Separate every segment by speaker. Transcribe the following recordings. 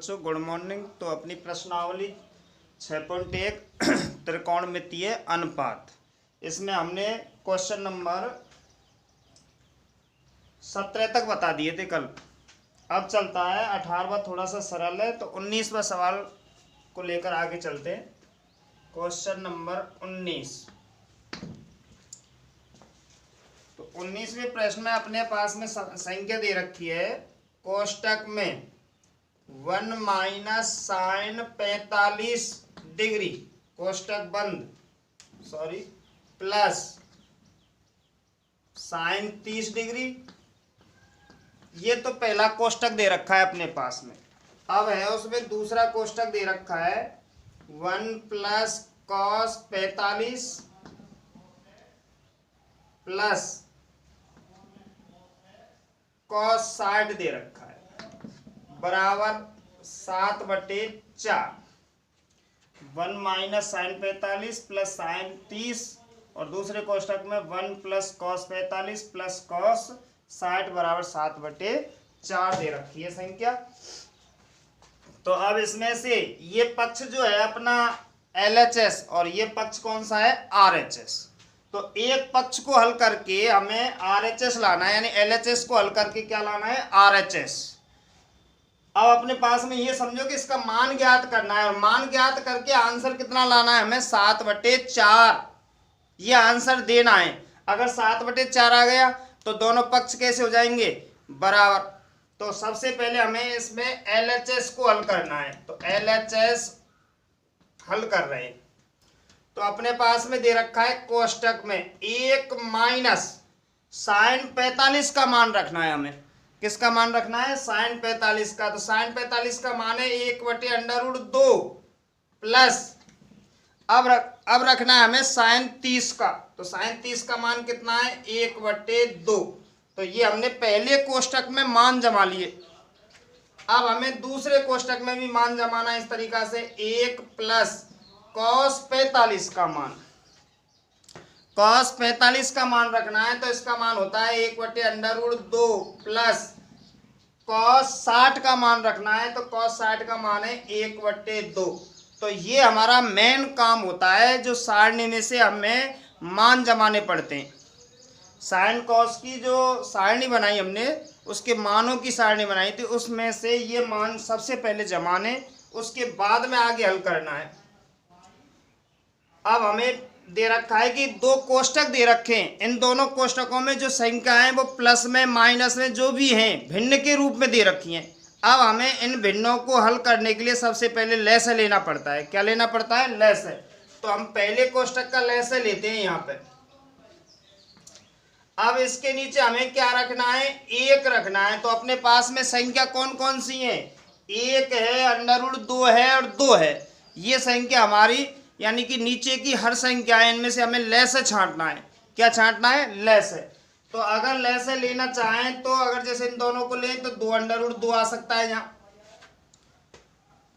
Speaker 1: बच्चों, good morning. तो अपनी प्रश्नावली 6.1 त्रिकोणमितीय अनुपात, इसमें हमने क्वेश्चन नंबर 17 तक बता दिए थे कल। अब चलता है 18वां, थोड़ा सा सरल है, तो 19वां सवाल को लेकर आगे चलते हैं। Question number 19। तो 19वें प्रश्न में अपने पास में संख्या दे रखी है कोष्टक में 1 माइनस साइन 45 डिग्री, कोष्टक बंद, सॉरी, प्लस साइन 30 डिग्री। ये तो पहला कोष्टक दे रखा है अपने पास में। अब है उसमें दूसरा कोष्टक दे रखा है 1 प्लस कॉस 45 प्लस कॉस 60 दे रखा है, बराबर 7/4। 1 माइनस साइन 45 प्लस साइन 30, और दूसरे कोष्टक में 1 प्लस कॉस 45 प्लस कॉस 60 बराबर 7/4 दे रखी है संख्या। तो अब इसमें से ये पक्ष जो है अपना LHS और ये पक्ष कौन सा है RHS। तो एक पक्ष को हल करके हमें RHS लाना है, यानी LHS को हल करके क्या लाना है, RHS। अब अपने पास में ये समझो कि इसका मान ज्ञात करना है, और मान ज्ञात करके आंसर कितना लाना है हमें, 7/4 ये आंसर देना है। अगर 7/4 आ गया तो दोनों पक्ष कैसे हो जाएंगे, बराबर। तो सबसे पहले हमें इसमें LHS को हल करना है, तो LHS हल कर रहे हैं। तो अपने पास में दे रखा है कोष्टक में 1 माइनस साइन 45 का मान रखना है हमें। किसका मान रखना है, साइन 45 का। तो साइन 45 का मान है 1/√2 प्लस अब रखना है हमें साइन 30 का। तो साइन 30 का मान कितना है, 1/2। तो ये हमने पहले कोष्टक में मान जमा लिए। अब हमें दूसरे कोष्टक में भी मान जमाना है इस तरीका से, 1 प्लस कॉस 45 का मान। कॉस 45 का मान रखना है, तो इसका मान होता है 1/√2 प्लस कॉस 60 का मान रखना है, तो कॉस 60 का मान है 1/2। तो ये हमारा मेन काम होता है, जो सारणी में से हमें मान जमाने पड़ते हैं। साइन कॉस की जो सारणी बनाई हमने, उसके मानों की सारणी बनाई थी, उसमें से ये मान सबसे पहले जमाने, उसके बाद में आगे हल करना है। अब हमें दे रखा है कि दो कोष्टक दे रखे हैं, इन दोनों कोष्टकों में जो संख्या है वो प्लस में माइनस में जो भी हैं भिन्न के रूप में दे रखी हैं। अब हमें इन भिन्नों को हल करने के लिए सबसे पहले लसागु लेना पड़ता है। क्या लेना पड़ता है, लसागु। तो हम पहले कोष्टक का लसागु लेते हैं यहाँ पे। अब इसके नीचे हमें क्या रखना है, 1 रखना है। तो अपने पास में संख्या कौन कौन सी है, 1 है, √2 है और 2 है। ये संख्या हमारी, यानी कि नीचे की हर संख्या है, इनमें से हमें लसागु छांटना है। क्या छांटना है, लसागु। तो अगर लसागु लेना चाहें तो अगर जैसे इन दोनों को लें तो 2√2 आ सकता है। यहाँ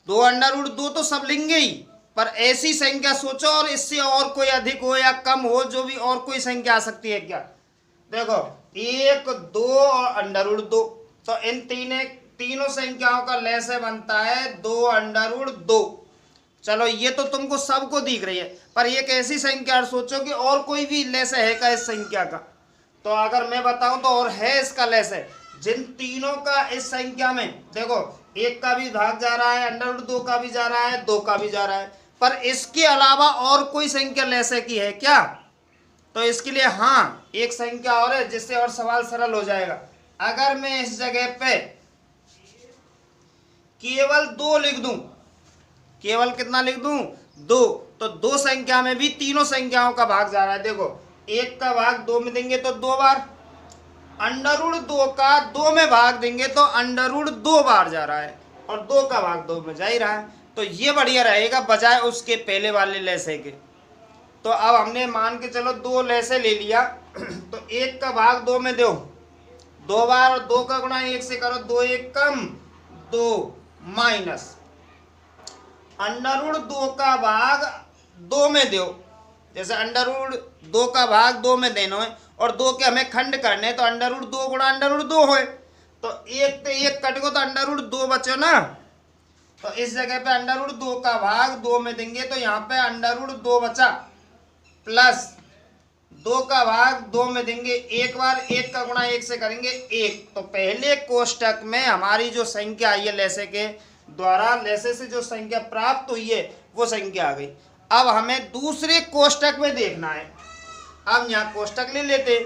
Speaker 1: 2√2 तो सब लेंगे ही, पर ऐसी संख्या सोचो और इससे और कोई अधिक हो या कम हो, जो भी और कोई संख्या आ सकती है। क्या देखो, 1, 2 और √2। तो इन तीनों संख्याओं का लसागु बनता है 2√2। चलो, ये तो तुमको सबको दिख रही है, पर एक ऐसी संख्या सोचो कि और कोई भी लसागु है का इस संख्या का। तो अगर मैं बताऊं तो और है इसका लसागु। जिन तीनों का इस संख्या में देखो, 1 का भी भाग जा रहा है, √2 का भी जा रहा है, 2 का भी जा रहा है, पर इसके अलावा और कोई संख्या लसागु की है क्या। तो इसके लिए हाँ, एक संख्या और है, जिससे और सवाल सरल हो जाएगा। अगर मैं इस जगह पे केवल 2 लिख दूं, केवल कितना लिख दूं, 2, तो 2 संख्या में भी तीनों संख्याओं का भाग जा रहा है। देखो, 1 का भाग 2 में देंगे तो 2 बार, √2 का 2 में भाग देंगे तो √2 बार जा रहा है, और 2 का भाग 2 में जा ही रहा है। तो ये बढ़िया रहेगा बजाय उसके पहले वाले लसागु के। तो अब हमने मान के चलो 2 लसागु ले लिया, तो 1 का भाग 2 में दो 2 बार, और 2 का गुणा 1 से करो, 2 1 कम 2 माइनस √2 का भाग 2 में दो। जैसे √2 का भाग 2 में देना है और 2 के हमें खंड करने, तो √2 गुणा √2 हो, तो 1 तो 1 कट गो तो √2 बचो ना। तो इस जगह पे अंडर रूट 2 का भाग 2 में देंगे तो यहाँ पे अंडर रूट 2 बचा, प्लस 2 का भाग 2 में देंगे, एक बार 1 का गुणा 1 से करेंगे 1। तो पहले कोष्टक में हमारी जो संख्या आई है लैसे के द्वारा, लैसे से जो संख्या प्राप्त हुई है वो संख्या आ गई। अब हमें दूसरे कोष्टक में देखना है। अब यहाँ कोष्टक ले लेते,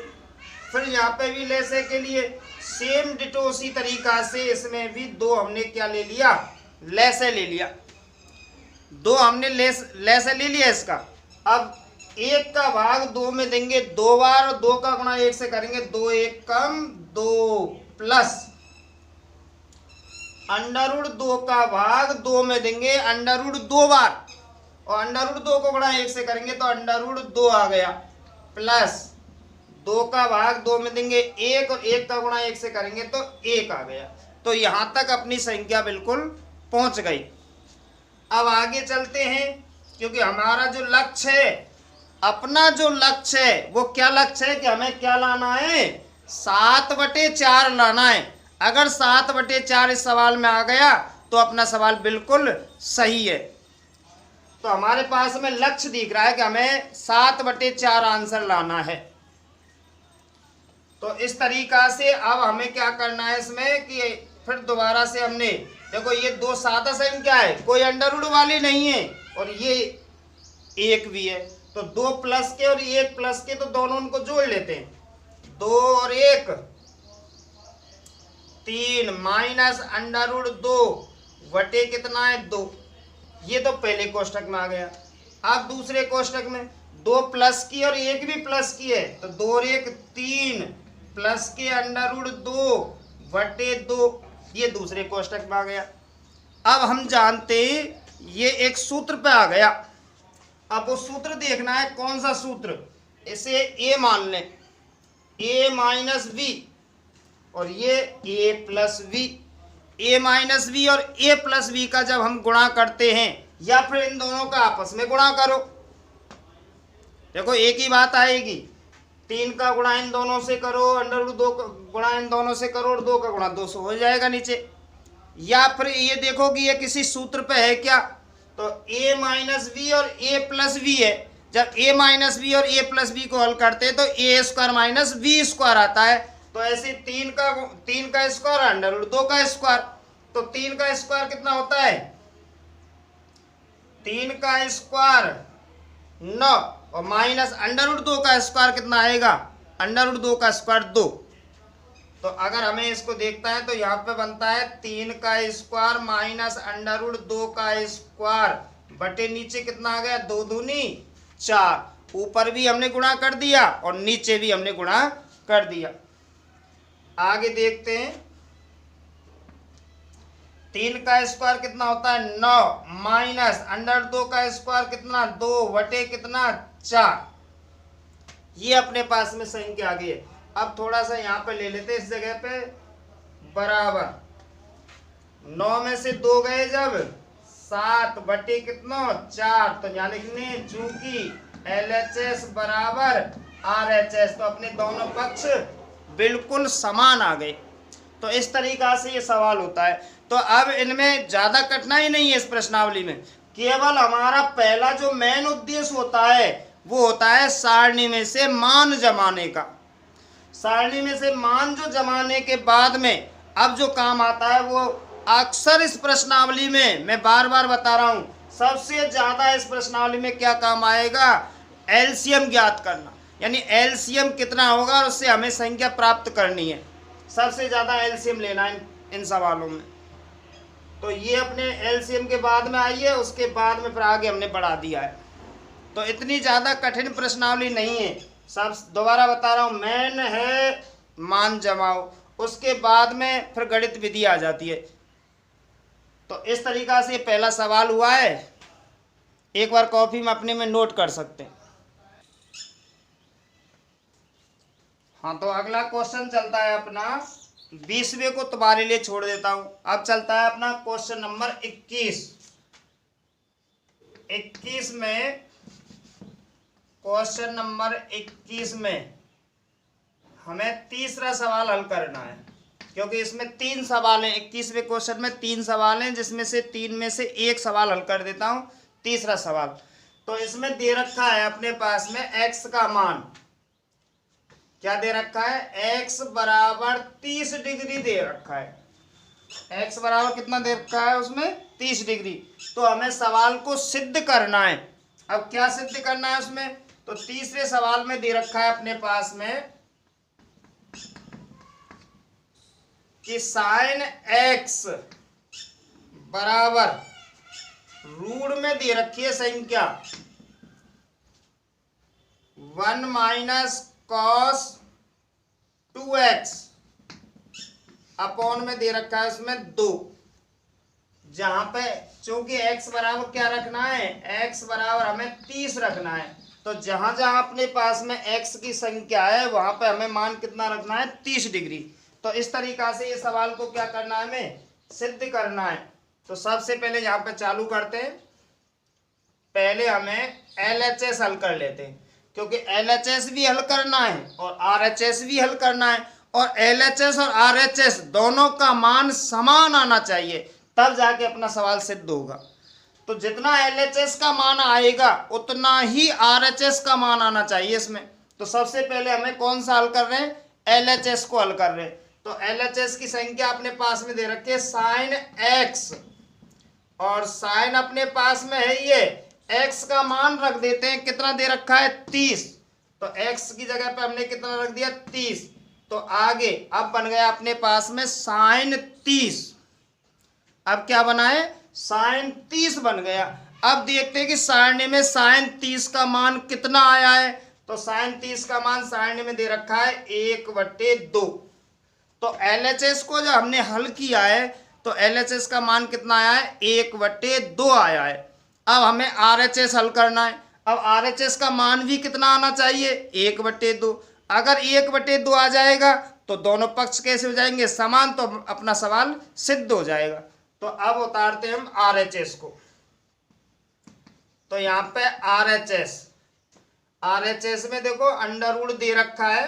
Speaker 1: फिर यहाँ पे भी लैसे के लिए सेम डिटो उसी तरीका से इसमें भी 2 हमने क्या ले लिया, लैसे ले लिया, 2 हमने लैसे ले लिया इसका। अब 1 का भाग 2 में देंगे 2 बार और 2 का गुणा 1 से करेंगे 2 1 कम 2, प्लस अंडर रूट 2 का भाग 2 में देंगे अंडर रूट 2 बार और अंडर रूट 2 को गुणा 1 से करेंगे तो अंडर रूट 2 आ गया, प्लस 2 का भाग 2 में देंगे 1 और 1 का गुणा 1 से करेंगे तो 1 आ गया। तो यहां तक अपनी संख्या बिल्कुल पहुंच गई। अब आगे चलते हैं, क्योंकि हमारा जो लक्ष्य है, अपना जो लक्ष्य है वो क्या लक्ष्य है कि हमें क्या लाना है, 7/4 लाना है। अगर 7/4 इस सवाल में आ गया तो अपना सवाल बिल्कुल सही है। तो हमारे पास में लक्ष्य दिख रहा है कि हमें 7/4 आंसर लाना है। तो इस तरीका से अब हमें क्या करना है इसमें कि फिर दोबारा से हमने देखो ये 2 सादा संख्या है, कोई अंडर रूट वाली नहीं है और ये 1 भी है, तो 2 प्लस के और 1 प्लस के, तो दोनों उनको जोड़ लेते हैं। 2 और 1 3 माइनस अंडर रूट 2 बटे कितना है 2। ये तो पहले कोष्टक में आ गया। अब दूसरे कोष्टक में 2 प्लस की और 1 भी प्लस की है, तो 2 और 1 3 प्लस के अंडर रूट 2 बटे 2, ये दूसरे कोष्टक में आ गया। अब हम जानते हैं ये एक सूत्र पे आ गया। अब वो सूत्र देखना है, कौन सा सूत्र, इसे a मान लें, a माइनस बी और ये a plus B. a minus B और a प्लस बी का जब हम गुणा करते हैं या फिर इन दोनों का आपस में गुणा करो, देखो एक ही बात आएगी। 3 का गुणा इन दोनों से करो, अंडर रूट 2 का गुणा इन दोनों से करो और 2 का गुणा 2 से हो जाएगा नीचे। या फिर ये देखो कि ये किसी सूत्र पे है क्या, तो a माइनस बी और a प्लस बी है। जब a माइनस बी और a प्लस बी को हल करते हैं तो a square minus B square आता है। तो ऐसे 3 का स्क्वायर अंडर रूट 2 का स्क्वायर, तो 3 का स्क्वायर कितना होता है, 3 का स्क्वायर 9 और माइनस अंडर रूट 2 का स्क्वायर कितना आएगा, अंडर रूट 2 का स्क्वायर 2। तो अगर हमें इसको देखता है तो यहाँ पे बनता है 3 का स्क्वायर माइनस अंडर रूट 2 का स्क्वायर बटे नीचे कितना आ गया, 2 दूनी 4। ऊपर भी हमने गुणा कर दिया और नीचे भी हमने गुणा कर दिया। आगे देखते हैं, 3 का स्क्वायर कितना होता है 9 माइनस अंडर 2 का स्क्वायर कितना 2 बटे कितना 4। ये अपने पास में संख्या आ गई है। अब थोड़ा सा यहाँ पे ले लेते इस जगह पे, बराबर 9 में से 2 गए जब 7 बटे कितना 4, तो यहाँ लिखने चूंकि LHS बराबर RHS, तो अपने दोनों पक्ष बिल्कुल समान आ गए। तो इस तरीका से ये सवाल होता है। तो अब इनमें ज्यादा कठिनाई नहीं है इस प्रश्नावली में, केवल हमारा पहला जो मेन उद्देश्य होता है वो होता है सारणी में से मान जमाने का। सारणी में से मान जो जमाने के बाद में अब जो काम आता है वो अक्सर इस प्रश्नावली में, मैं बार बार बता रहा हूं, सबसे ज्यादा इस प्रश्नावली में क्या काम आएगा, एलसीएम ज्ञात करना। यानी एलसीएम कितना होगा और उससे हमें संख्या प्राप्त करनी है। सबसे ज्यादा एलसीएम लेना है इन सवालों में। तो ये अपने एलसीएम के बाद में आई है, उसके बाद में फिर आगे हमने बढ़ा दिया है। तो इतनी ज्यादा कठिन प्रश्नावली नहीं है। सब दोबारा बता रहा हूं, मेन है मान जमाओ, उसके बाद में फिर गणित विधि आ जाती है। तो इस तरीका से पहला सवाल हुआ है, एक बार कॉपी में अपने में नोट कर सकते हैं। हाँ, तो अगला क्वेश्चन चलता है अपना 20वें को तुम्हारे लिए छोड़ देता हूं। अब चलता है अपना क्वेश्चन नंबर 21। 21 में, क्वेश्चन नंबर 21 में हमें तीसरा सवाल हल करना है। क्योंकि इसमें 3 सवाल हैं, 21वें क्वेश्चन में 3 सवाल हैं, जिसमें से 3 में से एक सवाल हल कर देता हूं, तीसरा सवाल। तो इसमें दे रखा है अपने पास में x का मान, क्या दे रखा है, x बराबर 30 डिग्री दे रखा है। x बराबर कितना दे रखा है उसमें, 30 डिग्री। तो हमें सवाल को सिद्ध करना है। अब क्या सिद्ध करना है उसमें, तो तीसरे सवाल में दे रखा है अपने पास में कि साइन x बराबर रूट में दे रखी है संख्या 1 माइनस कॉस 2x अपॉन में दे रखा है उसमें 2, जहां पे चूंकि x बराबर क्या रखना है, x बराबर हमें 30 रखना है। तो जहां जहां अपने पास में x की संख्या है वहां पे हमें मान कितना रखना है, 30 डिग्री। तो इस तरीका से ये सवाल को क्या करना है, हमें सिद्ध करना है। तो सबसे पहले यहाँ पे चालू करते हैं। पहले हमें LHS हल कर लेते हैं, क्योंकि LHS भी हल करना है और RHS भी हल करना है, और LHS और RHS दोनों का मान समान आना चाहिए, तब जाके अपना सवाल सिद्ध होगा। तो जितना LHS का मान आएगा उतना ही RHS का मान आना चाहिए इसमें। तो सबसे पहले हमें कौन सा हल कर रहे हैं, LHS को हल कर रहे हैं। तो LHS की संख्या अपने पास में दे रखी है साइन x, और साइन अपने पास में है ये x का मान रख देते हैं, कितना दे रखा है, 30। तो x की जगह पे हमने कितना रख दिया, 30। तो आगे अब बन गया अपने पास में साइन 30। अब क्या बना है, साइन 30 बन गया। अब देखते हैं कि सारणी में साइन 30 का मान कितना आया है। तो साइन 30 का मान सारणी में दे रखा है 1/2। तो LHS को जब हमने हल किया है तो LHS का मान कितना आया है, 1/2 आया है। अब हमें RHS हल करना है। अब RHS का मान भी कितना आना चाहिए, 1/2। अगर 1/2 आ जाएगा तो दोनों पक्ष कैसे हो जाएंगे, समान, तो अपना सवाल सिद्ध हो जाएगा। तो अब उतारते हैं हम RHS को। तो यहाँ पे RHS में देखो अंडर रूट दे रखा है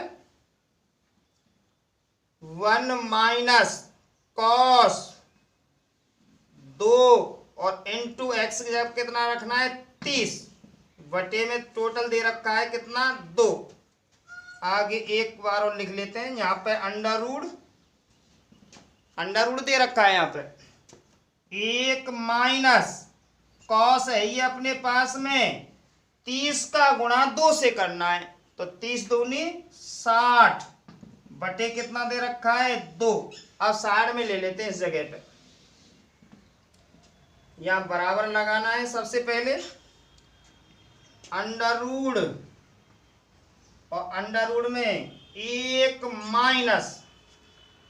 Speaker 1: 1 माइनस कॉस 2 और इंटू एक्स की जगह कितना रखना है, 30 बटे में टोटल दे रखा है कितना, 2। आगे एक बार और लिख लेते हैं। यहाँ पे अंडर रूट दे रखा है यहाँ पे 1 माइनस कॉस है ये अपने पास में 30 का गुणा 2 से करना है। तो 30 दूनी 60 बटे कितना दे रखा है, 2। अब साइड में ले लेते हैं इस जगह पे, यहां बराबर लगाना है। सबसे पहले अंडर रूट, और अंडर रूट में 1 माइनस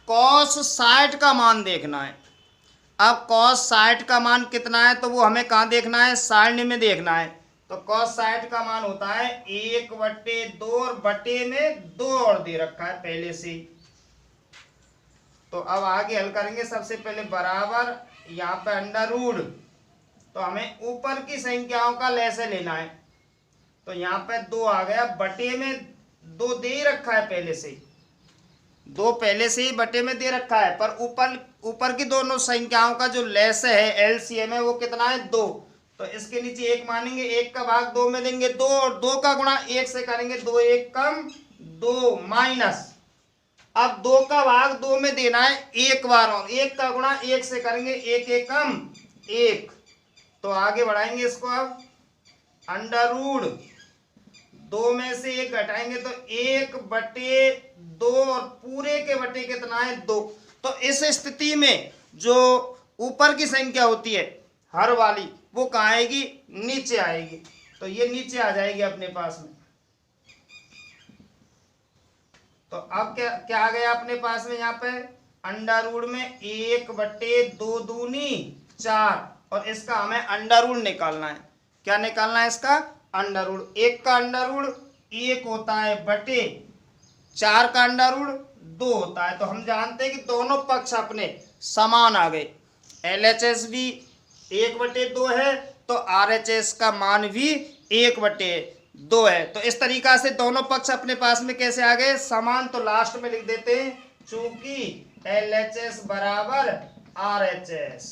Speaker 1: कॉस 60 का मान देखना है। अब कॉस 60 का मान कितना है, तो वो हमें कहाँ देखना है, सारणी में देखना है। तो कॉस 60 का मान होता है 1/2, और बटे में 2 और दे रखा है पहले से ही। तो अब आगे हल करेंगे। सबसे पहले बराबर यहाँ पे अंडर रूट, तो हमें ऊपर की संख्याओं का लैसे लेना है। तो यहाँ पे 2 आ गया, बटे में 2 दे रखा है पहले से ही, 2 पहले से ही बटे में दे रखा है, पर ऊपर की दोनों संख्याओं का जो लैस है, एलसीएम है, वो कितना है, 2। तो इसके नीचे 1 मानेंगे, 1 का भाग 2 में देंगे 2, और 2 का गुणा 1 से करेंगे, 2 1 कम 2 माइनस। अब 2 का भाग 2 में देना है 1 बार, और 1 का गुणा 1 से करेंगे, 1 1 कम 1। तो आगे बढ़ाएंगे इसको। अब अंडर रूट 2 में से 1 घटाएंगे तो 1/2, और पूरे के बटे कितना है, 2। तो इस स्थिति में जो ऊपर की संख्या होती है हर वाली, वो कहाँ आएगी, नीचे आएगी। तो ये नीचे आ जाएगी अपने पास में। तो अब क्या आ गया अपने पास में, यहाँ पे अंडर रूट में 1/2 दूनी 4, और इसका हमें अंडर रूट निकालना है। क्या निकालना है इसका, अंडर रूट। 1 का अंडर रूट 1 होता है, बटे 4 का अंडर रूट 2 होता है। तो हम जानते हैं कि दोनों पक्ष अपने समान आ गए। LHS भी 1/2 है, तो RHS का मान भी 1/2 है। तो इस तरीका से दोनों पक्ष अपने पास में कैसे आ गए, समान। तो लास्ट में लिख देते हैं, चूंकि LHS बराबर RHS।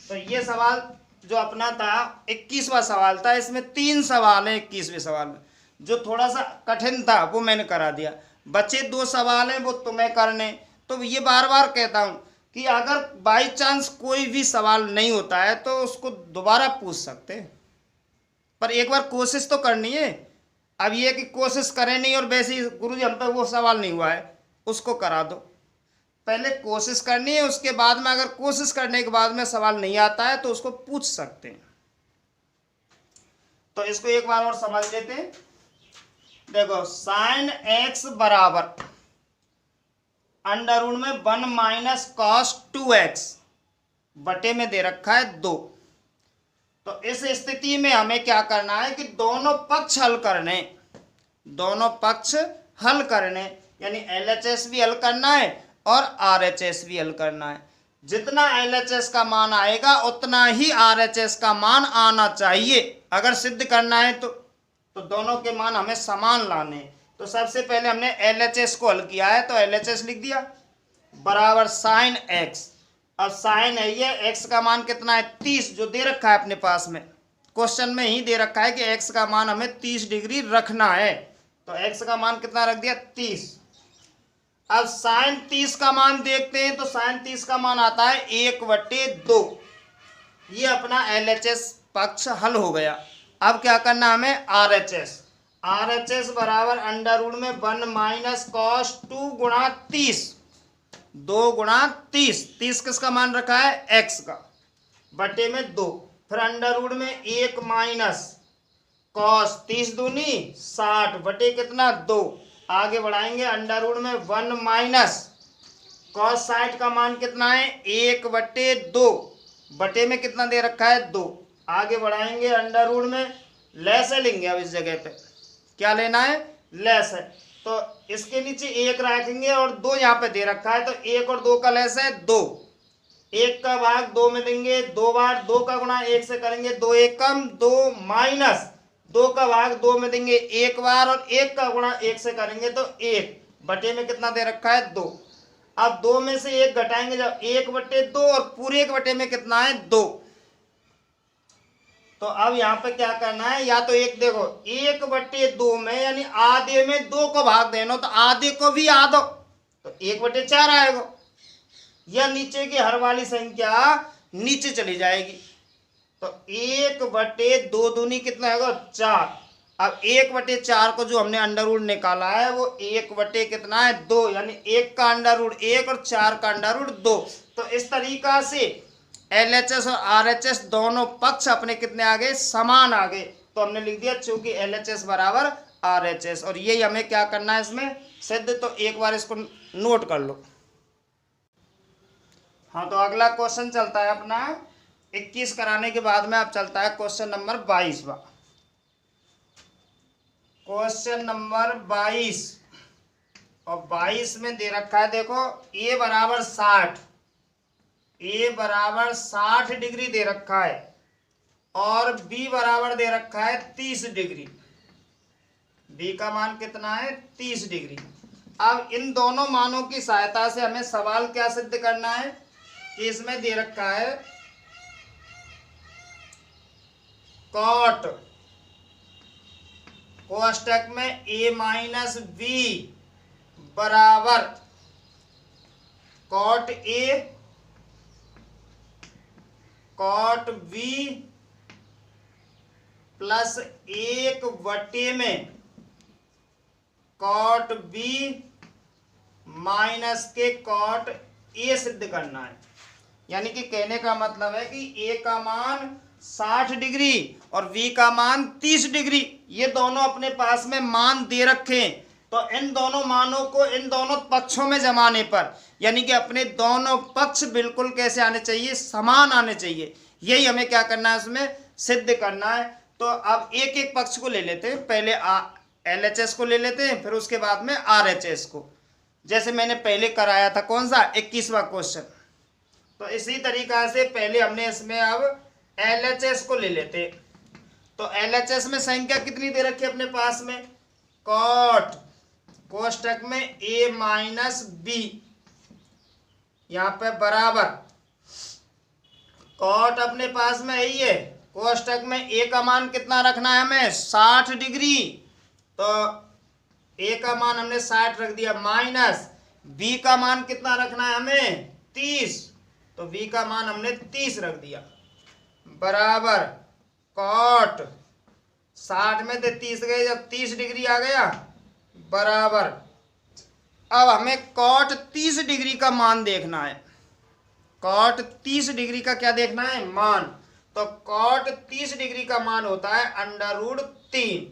Speaker 1: तो ये सवाल जो अपना था 21वां सवाल था, इसमें 3 सवाल है 21वें सवाल में। जो थोड़ा सा कठिन था वो मैंने करा दिया, बचे 2 सवाल हैं वो तुम्हें करने। तो ये बार बार कहता हूँ कि अगर बाई चांस कोई भी सवाल नहीं होता है तो उसको दोबारा पूछ सकते हैं, पर एक बार कोशिश तो करनी है। अब ये कि कोशिश करें नहीं और वैसे ही गुरुजी हम पे वो सवाल नहीं हुआ है उसको करा दो, पहले कोशिश करनी है, उसके बाद में अगर कोशिश करने के बाद में सवाल नहीं आता है तो उसको पूछ सकते हैं। तो इसको एक बार और समझ लेते हैं। देखो साइन एक्स बराबर अंडर रूट में 1 माइनस कॉस 2x बटे में दे रखा है 2। तो इस स्थिति में हमें क्या करना है कि दोनों पक्ष हल करने, दोनों पक्ष हल करने, यानी LHS भी हल करना है और RHS भी हल करना है। जितना LHS का मान आएगा उतना ही RHS का मान आना चाहिए अगर सिद्ध करना है तो दोनों के मान हमें समान लाने। तो सबसे पहले हमने LHS को हल किया है तो LHS लिख दिया बराबर साइन एक्स। अब साइन है ये, एक्स का मान कितना है 30 जो दे रखा है अपने पास में, क्वेश्चन में ही दे रखा है कि एक्स का मान हमें 30 डिग्री रखना है। तो एक्स का मान कितना रख दिया 30। अब साइन 30 का मान देखते हैं तो साइन 30 का मान आता है 1/2। ये अपना LHS पक्ष हल हो गया। अब क्या करना हमें RHS बराबर अंडर रूट में 1 माइनस कॉस 2 गुणा 30, 2 गुणा 30, 30 किसका मान रखा है x का, बटे में 2, फिर अंडर रूट में 1 माइनस कॉस 30 दूनी 60 बटे कितना 2, आगे बढ़ाएंगे अंडर रूट में 1 माइनस कॉस 60 का मान कितना है 1/2 बटे में कितना दे रखा है 2, आगे बढ़ाएंगे अंडर रूट में लेस है लेंगे। अब इस जगह पे क्या लेना है लेस है, तो इसके नीचे 1 रखेंगे और 2 यहाँ पे दे रखा है तो 1 और 2 का लेस है 2, 1 का भाग 2 में देंगे 2 बार, 2 का गुणा 1 से करेंगे 2 1 कम 2 माइनस 2 का भाग 2 में देंगे 1 बार और 1 का गुणा 1 से करेंगे तो 1 बटे में कितना दे रखा है 2। अब 2 में से 1 घटाएंगे जब 1/2 और पूरे 1 बटे में कितना है 2। तो अब यहाँ पे क्या करना है, या तो एक देखो 1/2 में यानी आधे में 2 को भाग देना तो आधे को भी आधो तो 1/4 आएगा, या नीचे की हर वाली संख्या नीचे चली जाएगी तो 1/2 दूनी कितना होगा 4। अब 1/4 को जो हमने अंडर रूट निकाला है वो 1 कितना है 2, यानी 1 का अंडर रूट 1 और 4 का अंडर रूट 2। तो इस तरीका से LHS और RHS दोनों पक्ष अपने कितने आ गए समान आ गए, तो हमने लिख दिया चूंकि LHS बराबर RHS, और यही हमें क्या करना है इसमें सिद्ध। तो एक बार इसको नोट कर लो। हाँ, तो अगला क्वेश्चन चलता है अपना 21 कराने के बाद में अब चलता है क्वेश्चन नंबर 22। क्वेश्चन नंबर 22 और 22 में दे रखा है देखो A बराबर 60, A बराबर 60 डिग्री दे रखा है और B बराबर दे रखा है 30 डिग्री। B का मान कितना है 30 डिग्री। अब इन दोनों मानों की सहायता से हमें सवाल क्या सिद्ध करना है कि इसमें दे रखा है कॉट कोष्टक में A माइनस B बराबर cot A cot B plus 1 बटे में कॉट B माइनस के कॉट A सिद्ध करना है। यानी कि कहने का मतलब है कि A का मान 60 डिग्री और B का मान 30 डिग्री, ये दोनों अपने पास में मान दे रखे हैं। तो इन दोनों मानों को इन दोनों पक्षों में जमाने पर यानी कि अपने दोनों पक्ष बिल्कुल कैसे आने चाहिए समान आने चाहिए, यही हमें क्या करना है उसमें सिद्ध करना है। तो अब एक एक पक्ष को ले लेते हैं, पहले LHS को ले लेते हैं फिर उसके बाद में RHS को, जैसे मैंने पहले कराया था कौन सा 21वां क्वेश्चन। तो इसी तरीका से पहले हमने इसमें अब LHS को ले लेते हैं। तो LHS में संख्या कितनी दे रखी है अपने पास में, कॉट कोष्टक में A माइनस B यहाँ पे बराबर कॉट अपने पास में है, ये कोष्टक में ए का मान कितना रखना है हमें 60 डिग्री, तो ए का मान हमने 60 रख दिया, माइनस बी का मान कितना रखना है हमें 30, तो बी का मान हमने 30 रख दिया, बराबर कॉट 60 में से 30 गए जब 30 डिग्री आ गया, बराबर अब हमें कॉट 30 डिग्री का मान देखना है, कॉट 30 डिग्री का क्या देखना है मान, तो कॉट 30 डिग्री का मान होता है √3,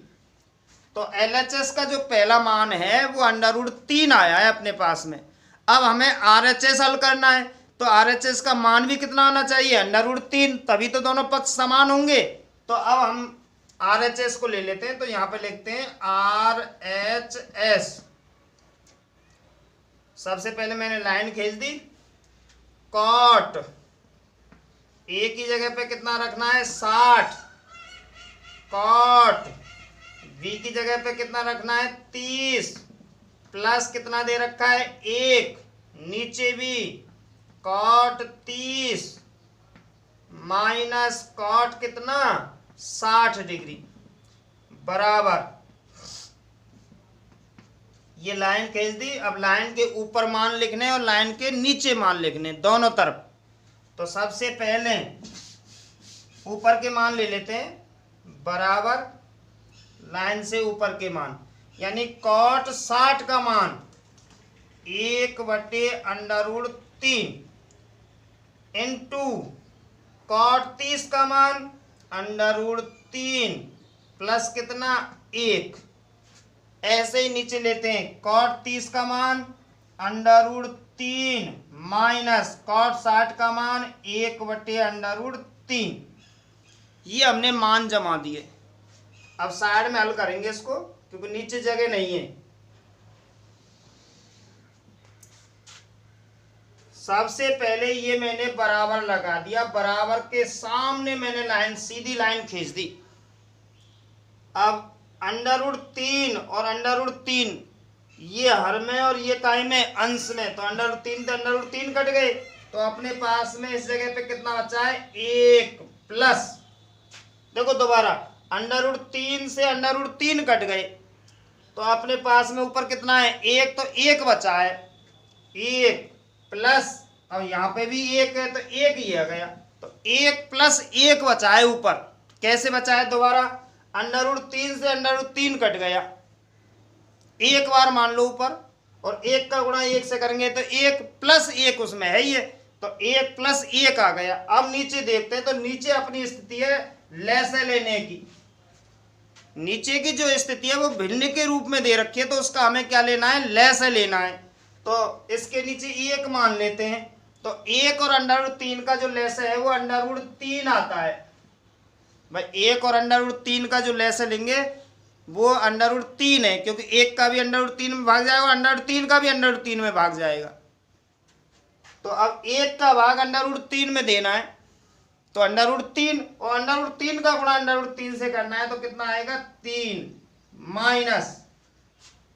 Speaker 1: तो LHS का जो पहला मान है वो √3 आया है अपने पास में। अब हमें RHS हल करना है, तो RHS का मान भी कितना आना चाहिए √3, तभी तो दोनों पक्ष समान होंगे। तो अब हम RHS को ले लेते हैं, तो यहाँ पे लिखते हैं RHS। सबसे पहले मैंने लाइन खींच दी, कॉट ए की जगह पे कितना रखना है 60, कॉट बी की जगह पे कितना रखना है 30, प्लस कितना दे रखा है 1, नीचे भी कॉट 30 माइनस कॉट कितना 60 डिग्री, बराबर ये लाइन खींच दी। अब लाइन के ऊपर मान लिखने और लाइन के नीचे मान लिखने दोनों तरफ। तो सबसे पहले ऊपर के मान ले लेते हैं, बराबर लाइन से ऊपर के मान, यानी कॉट 60 का मान 1/√3 इंटू कॉट 30 का मान √3 प्लस कितना 1, ऐसे ही नीचे लेते हैं कॉट 30 का मान √3 माइनस कॉट 60 का मान 1/√3, ये हमने मान जमा दिए। अब साइड में हल करेंगे इसको, क्योंकि नीचे जगह नहीं है। सबसे पहले ये मैंने बराबर लगा दिया, बराबर के सामने मैंने लाइन सीधी लाइन खींच दी। अब √3 और √3 ये हर में और ये काय में अंश में, तो √3 से √3 कट गए, तो अपने पास में इस जगह पे कितना बचा है 1 प्लस, देखो दोबारा √3 से √3 कट गए, तो अपने पास में ऊपर कितना है 1, तो 1 बचा है 1 प्लस, अब यहाँ पे भी 1 है तो 1 ही आ गया, तो 1 प्लस 1 बचा है ऊपर। कैसे बचा है दोबारा, √3 से √3 कट गया, एक बार मान लो ऊपर, और 1 का गुणा 1 से करेंगे तो 1 प्लस 1 उसमें है ये, तो 1 प्लस 1 आ गया। अब नीचे देखते हैं, तो नीचे अपनी स्थिति है लैसे लेने की, नीचे की जो स्थिति है वो भिन्न के रूप में दे रखी है, तो उसका हमें क्या लेना है लैसे लेना है। तो इसके नीचे 1 मान लेते हैं, तो 1 और √3 का जो लैसे है वो √3 आता है भाई, 1 और √3 का जो लैसे लेंगे वो √3 है, क्योंकि 1 का भी √3 में भाग जाएगा, √3 का भी √3 में भाग जाएगा। तो अब 1 का भाग √3 में देना है, तो √3 और √3 का गुणा √3 से करना है, तो कितना आएगा 3 माइनस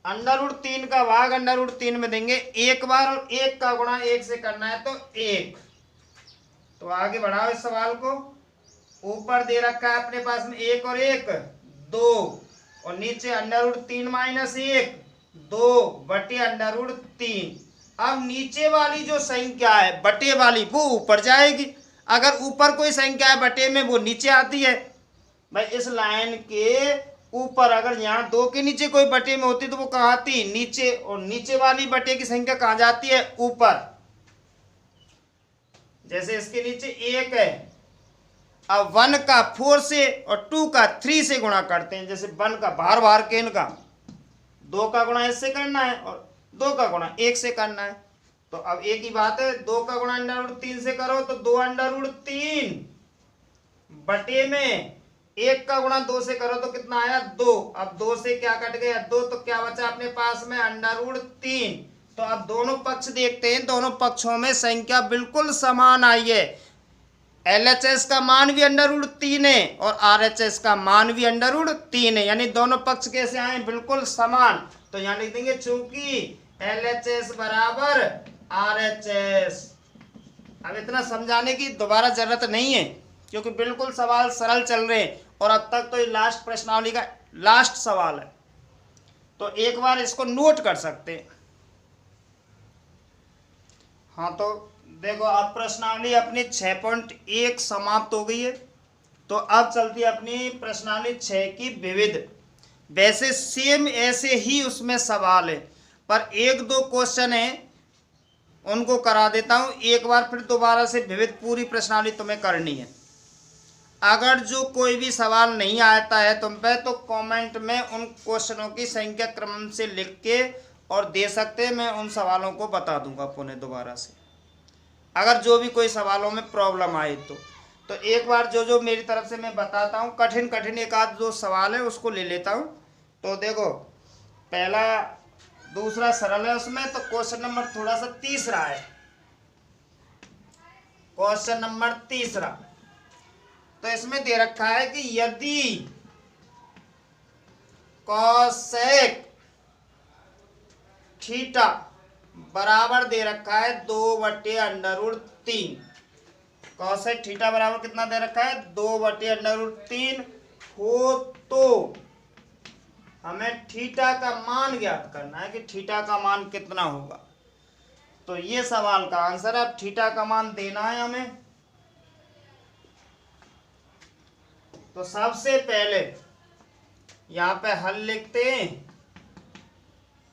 Speaker 1: √3 का भाग √3 में देंगे एक बार, और 1 का गुणा 1 से करना है तो 1। तो आगे बढ़ाओ इस सवाल को, ऊपर दे रखा है अपने पास में 1 और 1 2, और नीचे √3 माइनस 1 2/√3। अब नीचे वाली जो संख्या है बटे वाली वो ऊपर जाएगी, अगर ऊपर कोई संख्या है बटे में वो नीचे आती है भाई। इस लाइन के ऊपर अगर यहाँ 2 के नीचे कोई बटे में होती तो वो कहाँ आती नीचे, और नीचे वाली बटे की संख्या कहाँ जाती है ऊपर। जैसे इसके नीचे 1 है, अब 1 का 4 से और 2 का 3 से गुणा करते हैं, जैसे 1 का बाहर बाहर के इनका 2 का गुणा इससे करना है और 2 का गुणा 1 से करना है। तो अब एक ही बात है, 2 का गुणा √3 से करो तो 2√3 बटे में 1 का गुणा 2 से करो तो कितना आया 2। अब 2 से क्या कट गया 2, तो क्या बचा अपने पास में √3। तो अब दोनों पक्ष देखते हैं, दोनों पक्षों में संख्या बिल्कुल समान आई है। LHS का मान भी √3 है और RHS का मान भी √3 है, यानी दोनों पक्ष कैसे आए बिल्कुल समान। तो यहाँ लिख देंगे चूंकि LHS बराबर RHS। अब इतना समझाने की दोबारा जरूरत नहीं है, क्योंकि बिल्कुल सवाल सरल चल रहे हैं और अब तक तो ये लास्ट प्रश्नावली का लास्ट सवाल है, तो एक बार इसको नोट कर सकते हैं। हाँ तो देखो, अब प्रश्नावली अपनी 6.1 समाप्त हो गई है। तो अब चलती है अपनी प्रश्नावली 6 की विविध। वैसे सेम ऐसे ही उसमें सवाल है, पर एक दो क्वेश्चन है उनको करा देता हूं, एक बार फिर दोबारा से विविध पूरी प्रश्नावली तुम्हें करनी है। अगर जो कोई भी सवाल नहीं आता है तुम पे, तो कमेंट में उन क्वेश्चनों की संख्या क्रम से लिख के और दे सकते हैं, मैं उन सवालों को बता दूंगा पुनः दोबारा से, अगर जो भी कोई सवालों में प्रॉब्लम आए तो एक बार जो जो मेरी तरफ से मैं बताता हूँ, कठिन कठिन एक आध जो सवाल है उसको ले लेता हूँ। तो देखो, पहला दूसरा सरल है उसमें, तो क्वेश्चन नंबर थोड़ा सा तीसरा है। क्वेश्चन नंबर तीसरा, तो इसमें दे रखा है कि यदि कॉसेक थीटा बराबर दे रखा है 2/√3, कॉसेक थीटा बराबर कितना दे रखा है 2/√3 हो, तो हमें थीटा का मान ज्ञात करना है कि थीटा का मान कितना होगा। तो ये सवाल का आंसर है, अब थीटा का मान देना है हमें। तो सबसे पहले यहाँ पे हल लिखते हैं,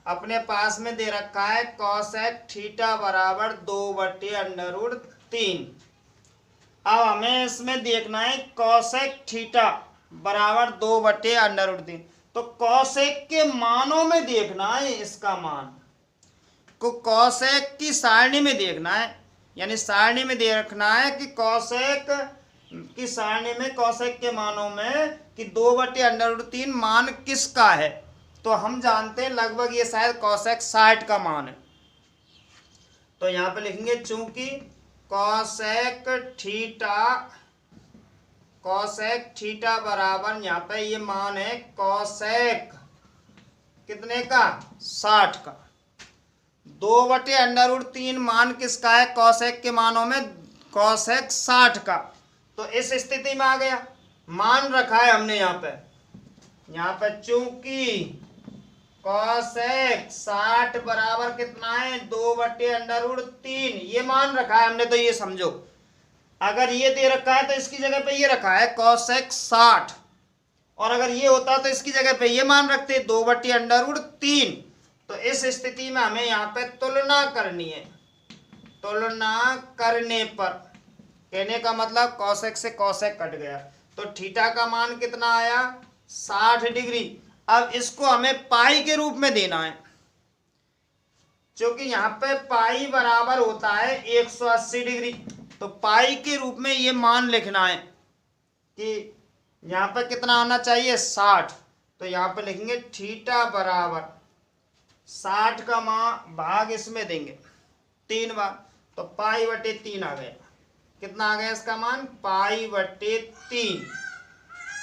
Speaker 1: अपने पास में दे रखा है कॉसेक थीटा बराबर 2/√3। अब हमें इसमें देखना है कॉसेक थीटा बराबर 2/√3, तो कॉसेक के मानों में देखना है इसका मान को, कॉसेक की सारणी में देखना है, यानी सारणी में दे रखना है कि कॉसेक की सारणी में कॉसेक के मानों में कि 2/√3 मान किसका है। तो हम जानते हैं लगभग ये शायद कॉसेक 60 का मान है। तो यहाँ पे लिखेंगे चूंकि कॉसेक थीटा बराबर, यहाँ पे ये मान है कॉसेक कितने का 60 का, 2/√3 मान किसका है कॉसेक के मानों में, कॉसेक 60 का। तो इस स्थिति में आ गया, मान रखा है हमने यहाँ पे चूंकि कॉसेक 60 बराबर कितना है 2/√3, ये मान रखा है हमने। तो ये समझो, अगर ये दे रखा है तो इसकी जगह पे ये रखा है कॉसेक 60, और अगर ये होता तो इसकी जगह पे ये मान रखते 2/√3। तो इस स्थिति में हमें यहाँ पे तुलना करनी है। तुलना करने पर, कहने का मतलब कॉसेक से कॉसेक कट गया, तो थीटा का मान कितना आया 60 डिग्री। अब इसको हमें पाई के रूप में देना है, क्योंकि यहाँ पे पाई बराबर होता है 180 डिग्री। तो पाई के रूप में ये मान लिखना है कि यहाँ पे कितना आना चाहिए 60। तो यहाँ पे लिखेंगे थीटा बराबर 60 का मान भाग इसमें देंगे 3 बार, तो पाई/3 आ गया। कितना आ गया इसका मान पाई/3,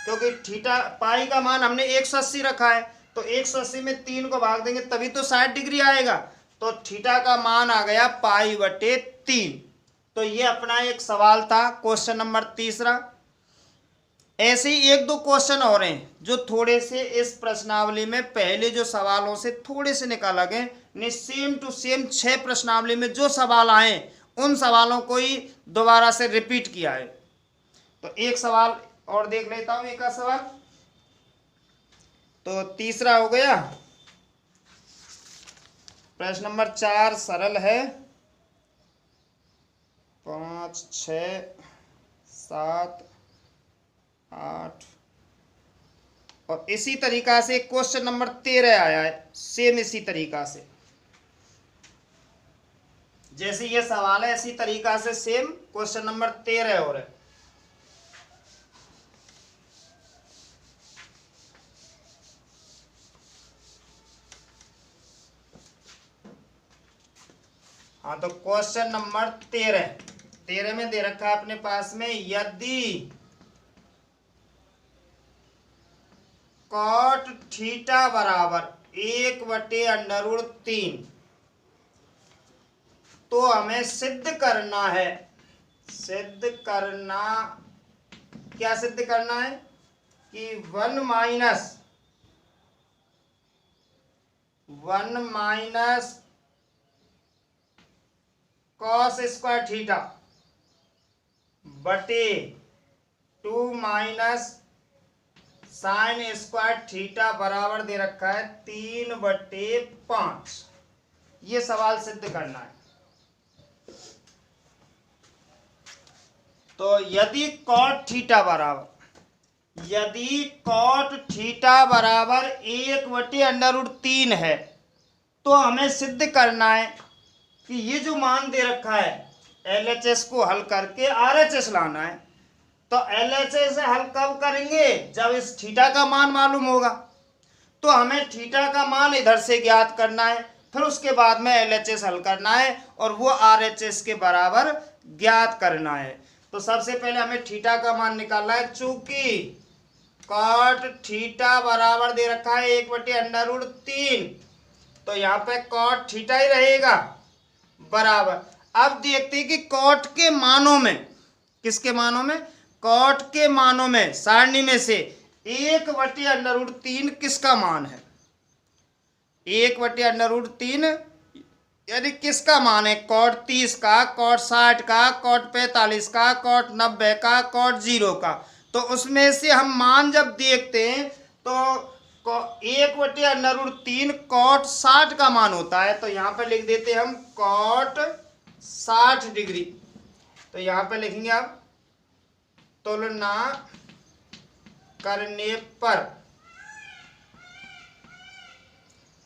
Speaker 1: क्योंकि थीटा पाई का मान हमने 180 रखा है, तो 180 में 3 को भाग देंगे तभी तो 60 डिग्री आएगा। तो थीटा का मान आ गया पाई/3। तो ये अपना एक सवाल था, क्वेश्चन नंबर तीसरा। ऐसे ही एक दो क्वेश्चन और हैं जो थोड़े से इस प्रश्नावली में पहले जो सवालों से थोड़े से निकाला गए, नहीं सेम टू सेम 6 प्रश्नावली में जो सवाल आए उन सवालों को ही दोबारा से रिपीट किया है। तो एक सवाल और देख लेता हूं, एक सवाल तो तीसरा हो गया। प्रश्न नंबर 4 सरल है, 5, 6, 7, 8 और इसी तरीका से क्वेश्चन नंबर 13 आया है, सेम इसी तरीका से जैसे ये सवाल है इसी तरीका से सेम क्वेश्चन नंबर 13 और है। हाँ तो क्वेश्चन नंबर 13 में दे रखा है अपने पास में, यदि कॉट थीटा बराबर 1/√3, तो हमें सिद्ध करना है सिद्ध करना, क्या सिद्ध करना है कि 1 माइनस कॉस स्क्वायर थीटा बटे 2 माइनस साइन स्क्वायर थीटा बराबर दे रखा है 3/5। ये सवाल सिद्ध करना है। तो यदि कॉट थीटा बराबर 1/√3 है तो हमें सिद्ध करना है कि ये जो मान दे रखा है LHS को हल करके RHS लाना है। तो LHS से हल कब करेंगे? जब इस थीटा का मान मालूम होगा। तो हमें थीटा का मान इधर से ज्ञात करना है, फिर उसके बाद में LHS हल करना है और वो RHS के बराबर ज्ञात करना है। तो सबसे पहले हमें थीटा का मान निकालना है। चूंकि कॉट थीटा बराबर दे रखा है 1/√3, तो यहाँ पे कॉट थीटा ही रहेगा बराबर। अब देखते हैं कि कॉट के मानों में, किसके मानों में? कॉट के मानों में सारणी में से 1/√3 किसका मान है? 1/√3 यानी किसका मान है? कॉट 30 का, कॉट 60 का, कॉट 45 का, कॉट 90 का, कॉट 0 का। तो उसमें से हम मान जब देखते हैं तो 1/√3 कॉट 60 का मान होता है। तो यहाँ पे लिख देते हैं हम कॉट 60 डिग्री। तो यहाँ पे लिखेंगे आप तुलना करने पर,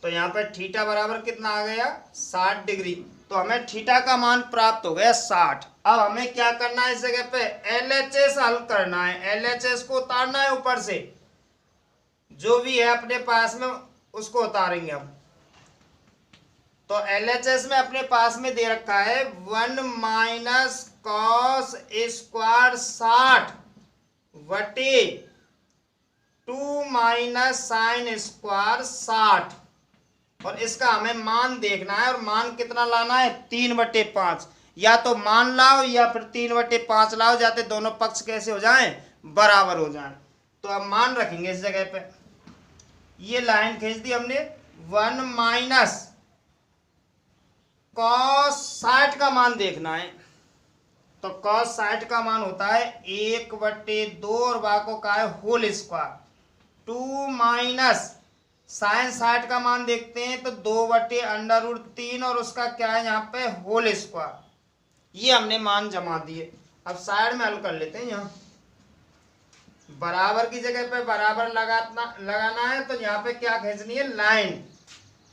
Speaker 1: तो यहाँ पे थीटा बराबर कितना आ गया? 60 डिग्री। तो हमें थीटा का मान प्राप्त हो गया 60। अब हमें क्या करना है? इस जगह पे LHS हल करना है। LHS को उतारना है ऊपर से, जो भी है अपने पास में उसको उतारेंगे हम। तो LHS में अपने पास में दे रखा है 1 माइनस कॉस स्क्वायर 60 बटे 2 माइनस साइन स्क्वायर 60, और इसका हमें मान देखना है। और मान कितना लाना है? 3/5। या तो मान लाओ या फिर 3/5 लाओ, जाते दोनों पक्ष कैसे हो जाएं? बराबर हो जाएं। तो अब मान रखेंगे इस जगह पे। ये लाइन खींच दी हमने। 1 माइनस कॉस 60 का मान देखना है। तो कॉस 60 का मान होता है 1/2 और बाको का है होल स्क्वायर। 2 माइनस साइन 60 का मान देखते हैं तो 2/√3 और उसका क्या है यहाँ पे? Whole square. ये हमने मान जमा दिए। अब साइड में हल कर लेते हैं। यहाँ बराबर की जगह पे बराबर लगाना है। तो यहाँ पे क्या खींचनी है? लाइन।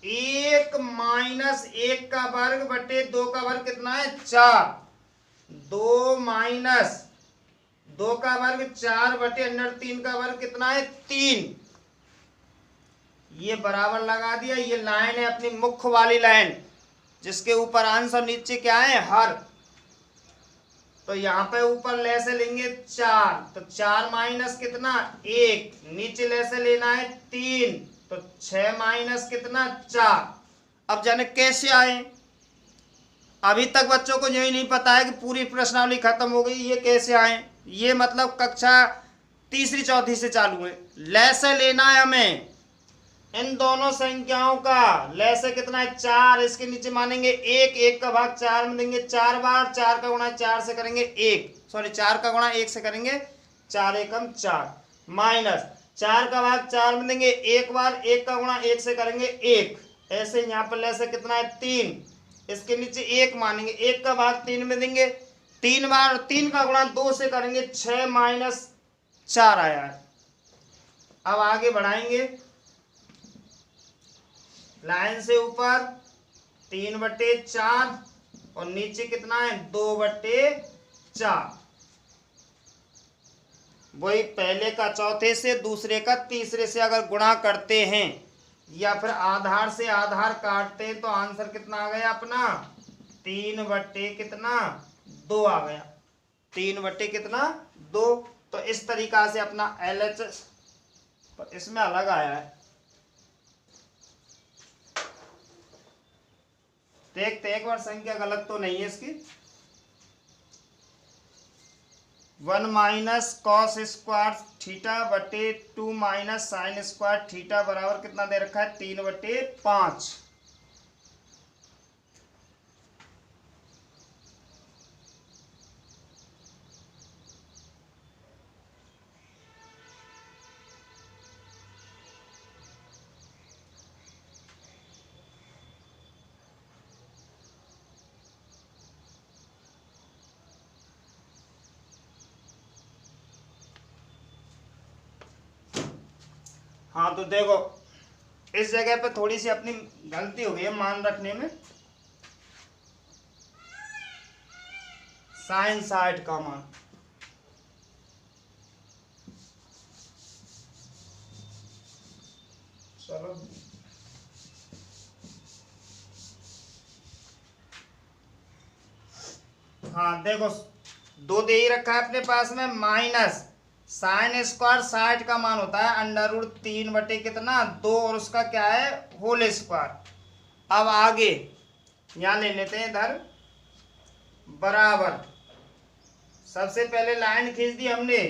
Speaker 1: 1 माइनस 1 का वर्ग बटे 2 का वर्ग कितना है? 4। 2 माइनस 2 का वर्ग 4 बटे √3 का वर्ग कितना है? 3। ये बराबर लगा दिया। ये लाइन है अपनी मुख्य वाली लाइन, जिसके ऊपर अंश और नीचे क्या है? हर। तो यहाँ पे ऊपर ले से लेंगे 4, तो 4 माइनस कितना? 1। नीचे ले से लेना है 3, तो 6 माइनस कितना? 4। अब जाने कैसे आए? अभी तक बच्चों को यही नहीं पता है कि पूरी प्रश्नावली खत्म हो गई, ये कैसे आए? ये मतलब कक्षा तीसरी चौथी से चालू है। ले से लेना है हमें इन दोनों संख्याओं का। ले से कितना है? 4। इसके नीचे मानेंगे 1, 1 का भाग 4 में देंगे 4 बार, 4 का गुणा 4 से करेंगे 4 का गुणा 1 से करेंगे 4 एकम 4, माइनस 4 का भाग 4 में देंगे 1 बार, 1 का गुणा 1 से करेंगे 1। ऐसे यहाँ पर ले से कितना है? 3। इसके नीचे 1 मानेंगे, 1 का भाग 3 में देंगे 3 बार, 3 का गुणा 2 से करेंगे 6 माइनस 4 आया है। अब आगे बढ़ाएंगे। लाइन से ऊपर 3/4 और नीचे कितना है? 2/4। वही पहले का चौथे से, दूसरे का तीसरे से अगर गुणा करते हैं या फिर आधार से आधार काटते हैं तो आंसर कितना आ गया अपना? 3/2 आ गया। 3/2। तो इस तरीका से अपना LHS इसमें अलग आया है। देखते एक बार संख्या गलत तो नहीं है इसकी। 1 माइनस कॉस स्क्वायर थीटा बटे 2 माइनस साइन स्क्वायर थीटा बराबर कितना दे रखा है 3/5। हाँ तो देखो इस जगह पे थोड़ी सी अपनी गलती हो गई है मान रखने में। साइन 60 का मान चलो हाँ देखो 2 दे ही रखा है अपने पास में माइनस साइन स्क्वायर 60 का मान होता है √3 बटे कितना 2 और उसका क्या है होल स्क्वायर। अब आगे यहाँ ले लेते हैं इधर बराबर। सबसे पहले लाइन खींच दी हमने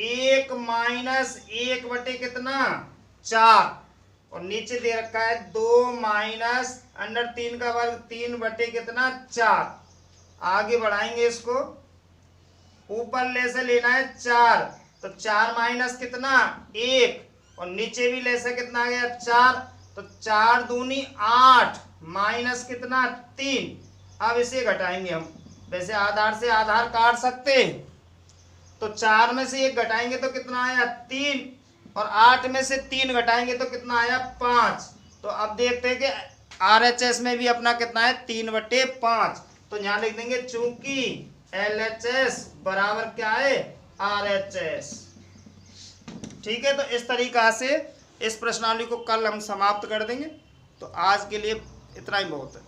Speaker 1: 1 माइनस 1 बटे कितना 4 और नीचे दे रखा है 2 माइनस √3 का वर्ग 3 बटे कितना 4। आगे बढ़ाएंगे इसको ऊपर ले से लेना है 4 तो 4 माइनस कितना 1 और नीचे भी ले से कितना आ गया 4 तो 4 दूनी 8 माइनस कितना 3। अब इसे घटाएंगे हम। वैसे आधार से आधार काट सकते तो 4 में से 1 घटाएंगे तो कितना आया 3 और 8 में से 3 घटाएंगे तो कितना आया 5। तो अब देखते हैं कि RHS में भी अपना कितना है 3/5। तो यहाँ लिख देंगे चूंकि LHS बराबर क्या है RHS। ठीक है तो इस तरीका से इस प्रश्नावली को कल हम समाप्त कर देंगे। तो आज के लिए इतना ही बहुत है।